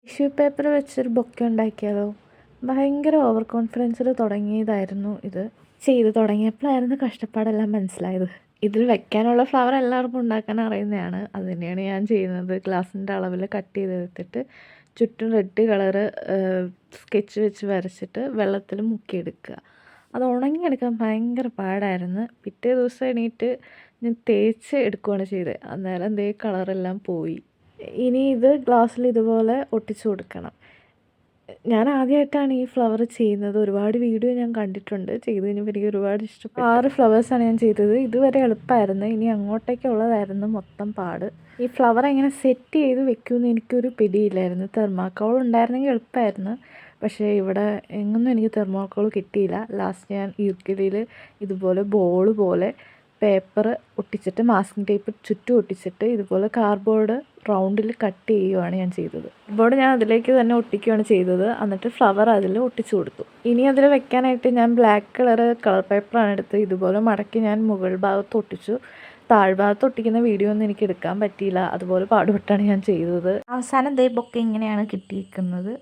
Tissue paper വെച്ചൊരു bouquet ഉണ്ടാക്കിയാലോ? ഭയങ്കര ഓവർ കോൺഫിഡൻസിൽ തുടങ്ങിയതായിരുന്നു ഇത്. ചെയ്ത് തുടങ്ങിയപ്പോഴായിരുന്നു കഷ്ടപ്പാടെല്ലാം മനസ്സിലായത്. ഇതിൽ വെക്കാനുള്ള ഫ്ലവർ എല്ലാവർക്കും ഉണ്ടാക്കാൻ അറിയുന്നതാണ്. അത് തന്നെയാണ് ഞാൻ ചെയ്യുന്നത്. ഗ്ലാസിൻ്റെ അളവിൽ കട്ട് ചെയ്തെടുത്തിട്ട് ചുറ്റും റെഡ് കളറ് സ്കെച്ച് വെച്ച് വരച്ചിട്ട് വെള്ളത്തിൽ മുക്കിയെടുക്കുക. അത് ഉണങ്ങിയെടുക്കാൻ ഭയങ്കര പാടായിരുന്നു. പിറ്റേ ദിവസം എണീറ്റ് ഞാൻ തേച്ച് എടുക്കുകയാണ് ചെയ്തത്. അന്നേരം ദേ കളറെല്ലാം പോയി. ഇനി ഇത് ഗ്ലാസ്സിൽ ഇതുപോലെ ഒട്ടിച്ചു കൊടുക്കണം. ഞാൻ ആദ്യമായിട്ടാണ് ഈ ഫ്ലവർ ചെയ്യുന്നത്. ഒരുപാട് വീഡിയോ ഞാൻ കണ്ടിട്ടുണ്ട്. ചെയ്ത് കഴിഞ്ഞപ്പോൾ എനിക്ക് ഒരുപാട് ഇഷ്ടപ്പെട്ടു. 6 ഫ്ലവേഴ്സാണ് ഞാൻ ചെയ്തത്. ഇതുവരെ എളുപ്പമായിരുന്നു. ഇനി അങ്ങോട്ടേക്കുള്ളതായിരുന്നു മൊത്തം പാട്. ഈ ഫ്ലവർ എങ്ങനെ സെറ്റ് ചെയ്ത് വെക്കുമെന്ന് എനിക്കൊരു പിടിയില്ലായിരുന്നു. തെർമാക്കോൾ ഉണ്ടായിരുന്നെങ്കിൽ എളുപ്പമായിരുന്നു. പക്ഷേ ഇവിടെ എങ്ങൊന്നും എനിക്ക് തെർമാക്കോൾ കിട്ടിയില്ല. ലാസ്റ്റ് ഞാൻ ഈർക്കിലിയിൽ ഇതുപോലെ ബോൾ പോലെ പേപ്പർ ഒട്ടിച്ചിട്ട് മാസ്കിംഗ് ടേപ്പ് ചുറ്റും ഒട്ടിച്ചിട്ട് ഇതുപോലെ കാർഡ്ബോർഡ് റൗണ്ടിൽ കട്ട് ചെയ്യുകയാണ് ഞാൻ ചെയ്തത്. കാർഡ്ബോർഡ് ഞാൻ അതിലേക്ക് തന്നെ ഒട്ടിക്കുകയാണ് ചെയ്തത്. എന്നിട്ട് ഫ്ലവർ അതിൽ ഒട്ടിച്ചു കൊടുത്തു. ഇനി അതിൽ വെക്കാനായിട്ട് ഞാൻ ബ്ലാക്ക് കളർ പേപ്പറാണ് എടുത്ത് ഇതുപോലെ മടക്കി ഞാൻ മുകൾ ഭാഗത്ത് ഒട്ടിച്ചു. താഴ്ഭാഗത്ത് ഒട്ടിക്കുന്ന വീഡിയോ ഒന്നും എനിക്ക് എടുക്കാൻ പറ്റിയില്ല. അതുപോലെ പാടുപെട്ടാണ് ഞാൻ ചെയ്തത്. അവസാനം ദേ ബൊക്കെ ഇങ്ങനെയാണ് കിട്ടിയിരിക്കുന്നത്.